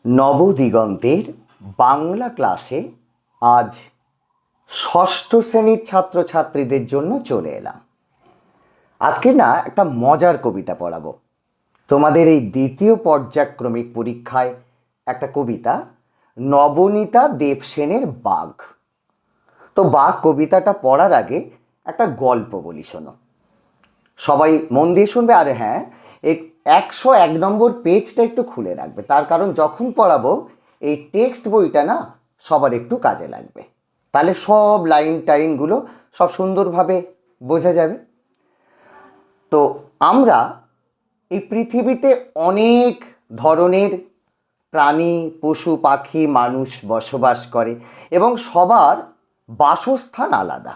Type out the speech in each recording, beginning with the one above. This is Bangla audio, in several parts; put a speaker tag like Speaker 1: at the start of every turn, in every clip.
Speaker 1: নবদিগন্তের বাংলা ক্লাসে আজ ষষ্ঠ শ্রেণীর ছাত্রছাত্রীদের জন্য চলে এলাম। আজকে না একটা মজার কবিতা পড়াবো তোমাদের। এই দ্বিতীয় পর্যায়ক্রমিক পরীক্ষায় একটা কবিতা, নবনীতা দেবসেনের বাঘ। তো বাঘ কবিতাটা পড়ার আগে একটা গল্প বলি, শোনো। সবাই মন দিয়ে শুনবে। আর হ্যাঁ, 101 নম্বর পেজটা একটু খুলে রাখবে, তার কারণ যখন পড়াবো এই টেক্সট বইটা না সবার একটু কাজে লাগবে, তাহলে সব লাইন টাইনগুলো সব সুন্দরভাবে বোঝা যাবে। তো আমরা এই পৃথিবীতে অনেক ধরনের প্রাণী, পশু পাখি, মানুষ বসবাস করে এবং সবার বাসস্থান আলাদা,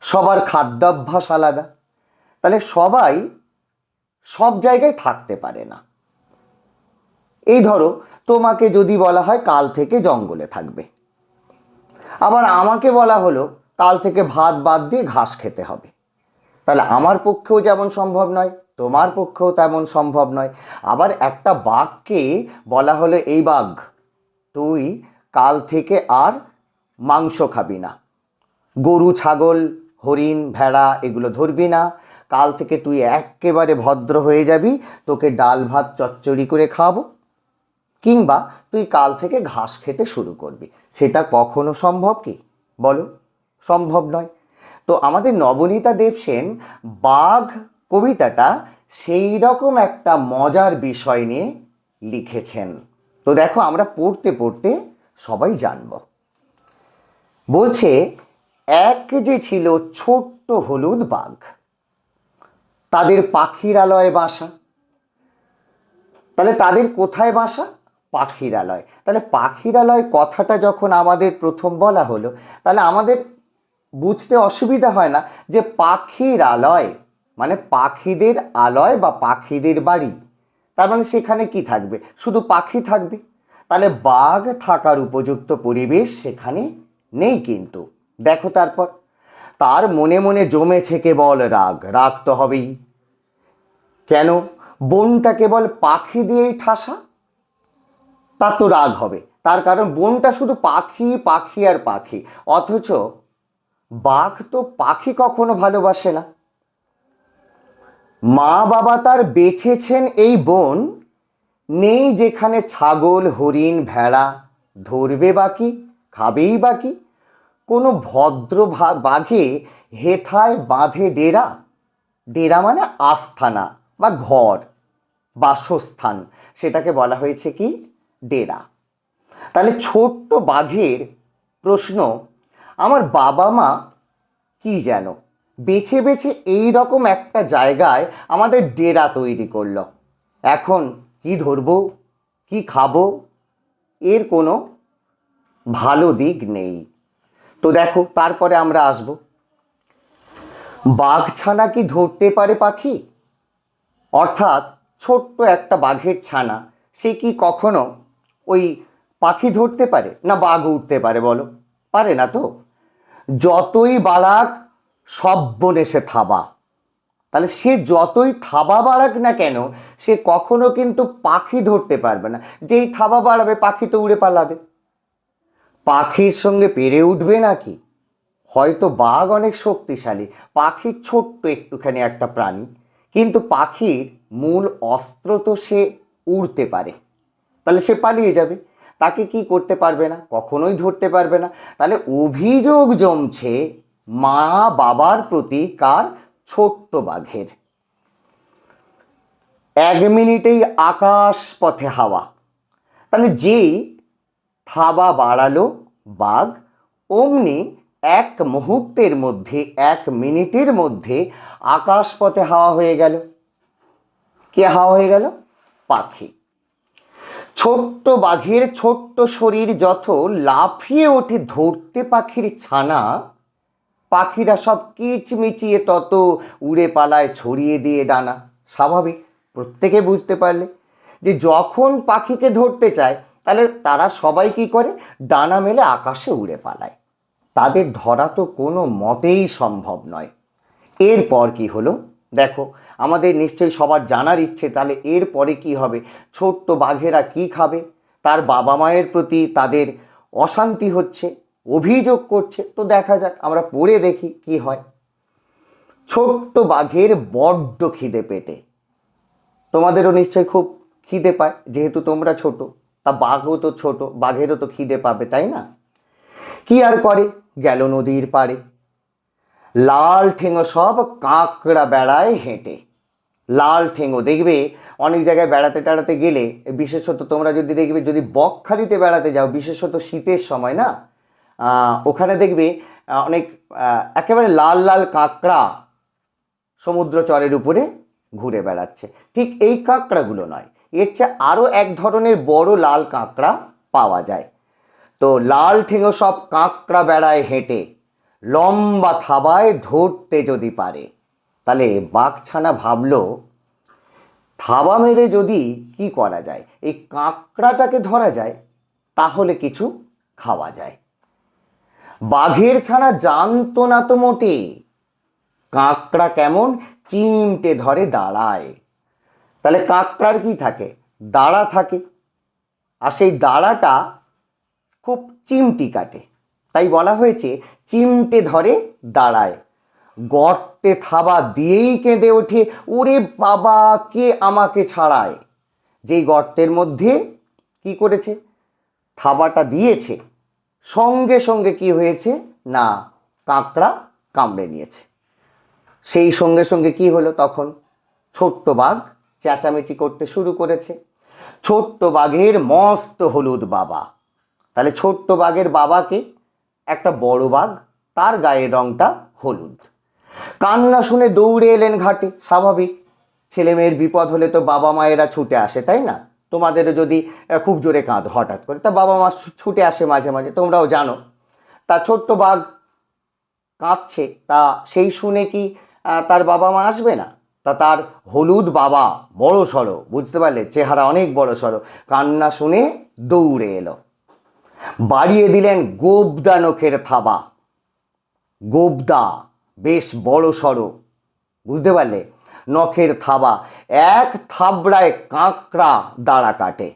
Speaker 1: সবার খাদ্যাভ্যাস আলাদা। তাহলে সবাই সব জায়গায় থাকতে পারে না। এই ধরো, তোমাকে যদি বলা হয় কাল থেকে জঙ্গলে থাকবে, আবার আমাকে বলা হলো কাল থেকে ভাত বাদ দিয়ে ঘাস খেতে হবে, তাহলে আমার পক্ষেও যেমন সম্ভব নয়, তোমার পক্ষেও তেমন সম্ভব নয়। আবার একটা বাঘকে বলা হলো, এই বাঘ তুই কাল থেকে আর মাংস খাবি না, গরু, ছাগল, হরিণ, ভেড়া এগুলো ধরবি না, কাল থেকে তুই একেবারে ভদ্র হয়ে যাবি, তোকে ডাল ভাত চচ্চড়ি করে খাওয়াবো, কিংবা তুই কাল থেকে ঘাস খেতে শুরু করবি। সেটা কখনো সম্ভব কি বলো? সম্ভব নয়। তো আমাদের নবনীতা দেবসেন বাঘ কবিতাটা সেই রকম একটা মজার বিষয় নিয়ে লিখেছেন। তো দেখো, আমরা পড়তে পড়তে সবাই জানব। বলছে, এক যে ছিল ছোট্ট হলুদ বাঘ, তাদের পাখিরালয়ে বাসা। তাহলে তাদের কোথায় বাসা? পাখিরালয়। তাহলে পাখিরালয় কথাটা যখন আমাদের প্রথম বলা হলো, তাহলে আমাদের বুঝতে অসুবিধা হয় না যে পাখিরালয় মানে পাখিদের আলয় বা পাখিদের বাড়ি। তার মানে সেখানে কি থাকবে? শুধু পাখি থাকবে। তাহলে বাঘ থাকার উপযুক্ত পরিবেশ সেখানে নেই। কিন্তু দেখো, তারপর তার মনে মনে জমেছে কেবল রাগ। রাগ তো হবেই। কেন? বনটা কেবল পাখি দিয়েই ঠাসা, তার তো রাগ হবে। তার কারণ বনটা শুধু পাখি, পাখি আর পাখি, অথচ বাঘ তো পাখি কখনো ভালোবাসে না। মা বাবা তার বেছেছেন এই বন, নেই যেখানে ছাগল, হরিণ, ভেড়া, ধরবে বাকি, খাবেই বাকি। কোনো ভদ্র বাঘে হেথায় বাঁধে ডেরা। ডেরা মানে আস্থানা বা ঘর, বাসস্থান, সেটাকে বলা হয়েছে কি? ডেরা। তাহলে ছোট্ট বাঘের প্রশ্ন, আমার বাবা মা কি যেন বেছে বেছে এই রকম একটা জায়গায় আমাদের ডেরা তৈরি করলো, এখন কি ধরবো, কি খাবো, এর কোনো ভালো দিক নেই। তো দেখো, তারপরে আমরা আসব, বাঘ ছানা কি ধরতে পারে পাখি? অর্থাৎ ছোট্ট একটা বাঘের ছানা, সে কি কখনো ওই পাখি ধরতে পারে? না বাঘ উঠতে পারে? বলো, পারে না তো। যতই বাড়াক সব্বনেশে থাবা, তাহলে সে যতই থাবা বাড়াক না কেন, সে কখনো কিন্তু পাখি ধরতে পারবে না। যেই থাবা বাড়াবে পাখি তো উড়ে পালাবে। পাখির সঙ্গে পেরে উঠবে নাকি? হয়তো বাঘ অনেক শক্তিশালী, পাখি ছোট্ট একটুখানি একটা প্রাণী, কিন্তু পাখির মূল অস্ত্র তো সে উড়তে পারে। তাহলে সে পালিয়ে যাবে, তাকে কি করতে পারবে না, কখনোই ধরতে পারবে না। তাহলে অভিযোগ জমছে মা বাবার প্রতি কার? ছোট্ট বাঘের। 1 মিনিটেই আকাশ পথে হাওয়া। তাহলে যেই থাবা বাড়ালো বাঘ, অমনি 1 মুহূর্তের মধ্যে, 1 মিনিটের মধ্যে আকাশ পথে হাওয়া হয়ে গেল। কে হাওয়া হয়ে গেল? পাখি। ছোট্ট বাঘের ছোট্ট শরীর যত লাফিয়ে ওঠে ধরতে পাখির ছানা, পাখিরা সব কিচমিচিয়ে তত উড়ে পালায় ছড়িয়ে দিয়ে ডানা। স্বাভাবিক, প্রত্যেকে বুঝতে পারলে যে যখন পাখিকে ধরতে চায়, তাহলে তারা সবাই কি করে? ডানা মেলে আকাশে উড়ে পালায়। তাদের ধরা তো কোনো মতেই সম্ভব নয়। এরপর কি হলো দেখো, আমাদের নিশ্চয়ই সবার জানার ইচ্ছে, তাহলে এরপরে কি হবে? ছোট্ট বাঘেরা কি খাবে? তার বাবা মায়ের প্রতি তাদের অশান্তি হচ্ছে, অভিযোগ করছে। তো দেখা যাক, আমরা পড়ে দেখি কি হয়। ছোট্ট বাঘের বড্ড খিদে পেটে। তোমাদেরও নিশ্চয়ই খুব খিদে পায়, যেহেতু তোমরা ছোট, তা বাঘও তো ছোট, বাঘেরও তো খিদে পাবে, তাই না? কি আর করে, গেল নদীর পাড়ে। লাল ঠেঙো সব কাঁকড়া বেড়ায় হেঁটে। লাল ঠেঙো দেখবে অনেক জায়গায় বেড়াতে টেড়াতে গেলে, বিশেষত তোমরা যদি দেখবে, যদি বকখালিতে বেড়াতে যাও, বিশেষত শীতের সময় না, ওখানে দেখবে অনেক একেবারে লাল লাল কাঁকড়া সমুদ্র চরের উপরে ঘুরে বেড়াচ্ছে। ঠিক এই কাঁকড়াগুলো নয়, এর চেয়ে আরও এক ধরনের বড় লাল কাঁকড়া পাওয়া যায়। তো লাল ঠেঙো সব কাঁকড়া বেড়ায় হেঁটে, লম্বা থাবায় ধরতে যদি পারে। তাহলে বাঘছানা ভাবলো, থাবা মেরে যদি কি করা যায়, এই কাঁকড়াটাকে ধরা যায়, তাহলে কিছু খাওয়া যায়। বাঘের ছানা জানতো না তো মোটে, কাঁকড়া কেমন চিমটে ধরে দাঁড়ায়। তাহলে কাঁকড়ার কি থাকে, দাঁড়া থাকে, আর সেই দাঁড়াটা খুব চিমটি কাটে, তাই বলা হয়েছে চিমটে ধরে দাঁড়ায়। গর্তে থাবা দিয়েই কেঁদে ওঠে, ওরে বাবা কে আমাকে ছাড়ায়। যেই গর্তের মধ্যে কি করেছে, থাবাটা দিয়েছে, সঙ্গে সঙ্গে কি হয়েছে না, কাঁকড়া কামড়ে নিয়েছে। সেই সঙ্গে সঙ্গে কি হলো, তখন ছোট্ট বাঘ চেঁচামেচি করতে শুরু করেছে। ছোট্ট বাঘের মস্ত হলুদ বাবা। তাহলে ছোট্ট বাঘের বাবাকে, একটা বড় বাঘ, তার গায়ের রংটা হলুদ। কান্না শুনে দৌড়ে এলেন ঘাটে। স্বাভাবিক, ছেলে মেয়ের বিপদ হলে তো বাবা মায়েরা ছুটে আসে, তাই না? তোমাদেরও যদি খুব জোরে কাঁদ হঠাৎ করে, তা বাবা মা ছুটে আসে মাঝে মাঝে, তোমরাও জানো। তা ছোট্ট বাঘ কাঁদছে, তা সেই শুনে কি তার বাবা মা আসবে না? তা তার হলুদ বাবা, বড় সড়ো, বুঝতে পারলে, চেহারা অনেক বড় সড়ো, কান্না শুনে দৌড়ে এলো। বাড়িয়ে দিলেন গোবদা নখের থাবা। গোবদা বেশ বড় সড়ো, বুঝতে পারলে, নখের থাবা। এক থাবড়ায় কাঁকড়া দাঁড়া কাটে।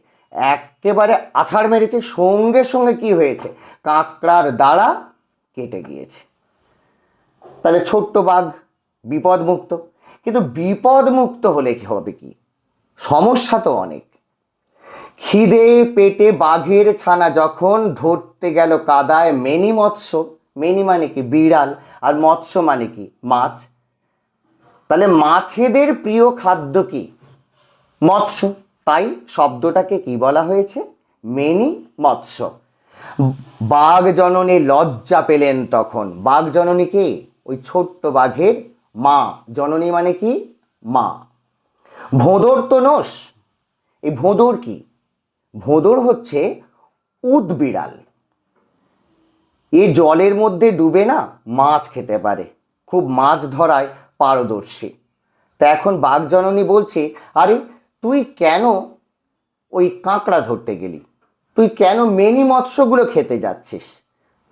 Speaker 1: একেবারে আছাড় মেরেছে, সঙ্গে সঙ্গে কি হয়েছে, কাঁকড়ার দাঁড়া কেটে গিয়েছে। তাহলে ছোট্ট বাঘ বিপদমুক্ত। কিন্তু বিপদমুক্ত হলে কি হবে, কি সমস্যা তো অনেক। খিদে পেটে বাঘের ছানা যখন ধরতে গেল কাদায় মেনি মৎস্য। মেনি মানে কি, বিড়াল, আর মৎস্য মানে কি, মাছ। তাহলে মাছেদের প্রিয় খাদ্য কি, মৎস্য। তাই শব্দটাকে কি বলা হয়েছে, মেনি মৎস্য। বাঘ জননী লজ্জা পেলেন তখন। বাঘ জননী কে, ওই ছোট্ট বাঘের মা। জননী মানে কি, মা। ভোঁদর তো নোস। এই ভোঁদর কি, ভোঁদর হচ্ছে উদবিড়াল। এ জলের মধ্যে ডুবে না মাছ খেতে পারে, খুব মাছ ধরায় পারদর্শী। তা এখন বাঘ জননী বলছে, আরে তুই কেন ওই কাঁকড়া ধরতে গেলি, তুই কেন মেনি মৎস্যগুলো খেতে যাচ্ছিস?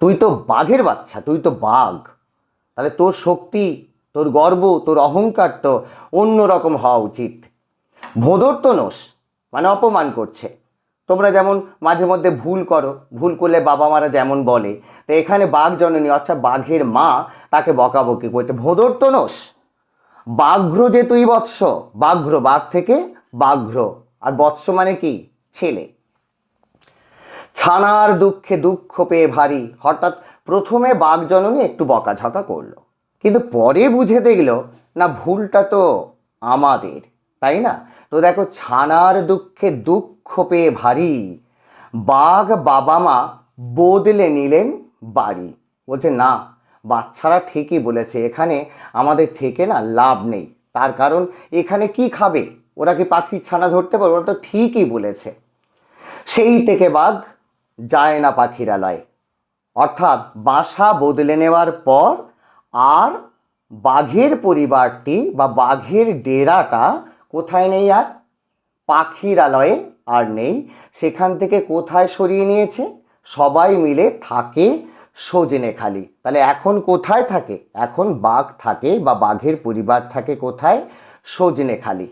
Speaker 1: তুই তো বাঘের বাচ্চা, তুই তো বাঘ। তাহলে তোর শক্তি, তোর গর্ব, তোর অহংকার তো অন্যরকম হওয়া উচিত। ভোঁদর তো নোস মানে অপমান করছে। তোমরা যেমন মাঝে মধ্যে ভুল করো, ভুল করলে বাবা মারা যেমন বলে, তো এখানে বাঘ জননী অর্থাৎ বাঘের মা তাকে বকাবকি করতে, ভোঁদর তো নোস, বাঘ্র যে তুই বৎস। বাঘ্র, বাঘ থেকে বাঘ্র, আর বৎস মানে কি, ছেলে। ছানার দুঃখে দুঃখ পেয়ে ভারী। হঠাৎ প্রথমে বাঘ জননী একটু বকাঝকা করলো, কিন্তু পরে বুঝে দেখলো না, ভুলটা তো আমাদের, তাই না? তো দেখো, ছানার দুঃখে দুঃখ পেয়ে ভারী, বাঘ বাবা মা বদলে নিলেন বাড়ি। বলছে না, বাচ্চারা ঠিকই বলেছে, এখানে আমাদের থেকে না লাভ নেই। তার কারণ এখানে কি খাবে, ওরা কি পাখির ছানা ধরতে পারবে? ওরা তো ঠিকই বলেছে। সেই থেকে বাঘ যায় না পাখিরালয়, অর্থাৎ বাসা বদলে নেওয়ার পর আর বাঘের পরিবারটি বা বাঘের ডেরাটা কোথায় নেই, আর পাখিরালয়ে আর নেই। সেখান থেকে কোথায় সরিয়ে নিয়েছে, সবাই মিলে থাকে সজনেখালি। তাহলে এখন কোথায় থাকে, এখন বাঘ থাকে বা বাঘের পরিবার থাকে কোথায়, সজনেখালি।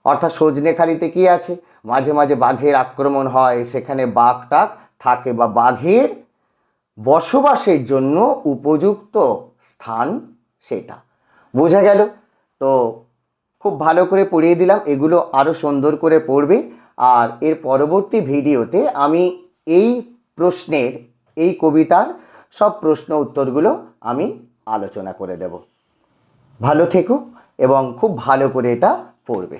Speaker 1: অর্থাৎ সজনেখালিতে কি আছে, মাঝে মাঝে বাঘের আক্রমণ হয়, সেখানে বাঘটা থাকে বা বাঘের বসবাসের জন্য উপযুক্ত স্থান সেটা। বোঝা গেল? তো খুব ভালো করে পড়িয়ে দিলাম, এগুলো আরও সুন্দর করে পড়বে। আর এর পরবর্তী ভিডিওতে আমি এই প্রশ্নের, এই কবিতার সব প্রশ্ন উত্তরগুলো আমি আলোচনা করে দেব। ভালো থেকো এবং খুব ভালো করে এটা পড়বে।